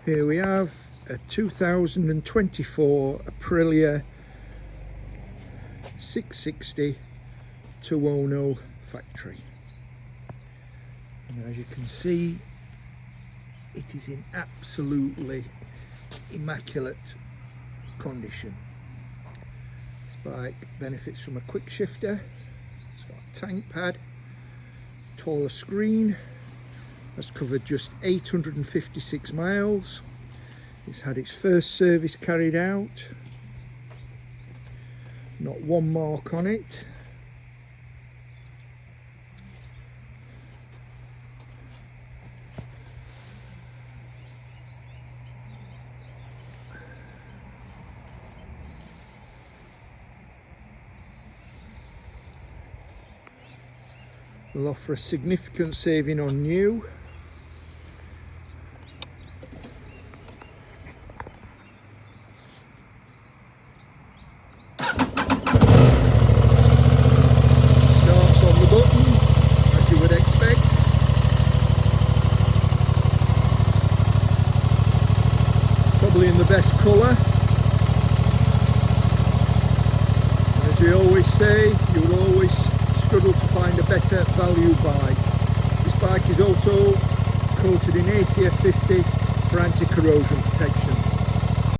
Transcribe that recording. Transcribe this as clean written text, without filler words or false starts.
Here we have a 2024 Aprilia 660 Tuono factory. And as you can see, it is in absolutely immaculate condition. This bike benefits from a quick shifter, it's got a tank pad, taller screen, has covered just 856 miles. It's had its first service carried out, not one mark on it. They'll offer a significant saving on new. Starts on the button, as you would expect. Probably in the best colour. As we always say, you will always struggle to find a better value bike. This bike is also coated in ACF 50 for anti-corrosion protection.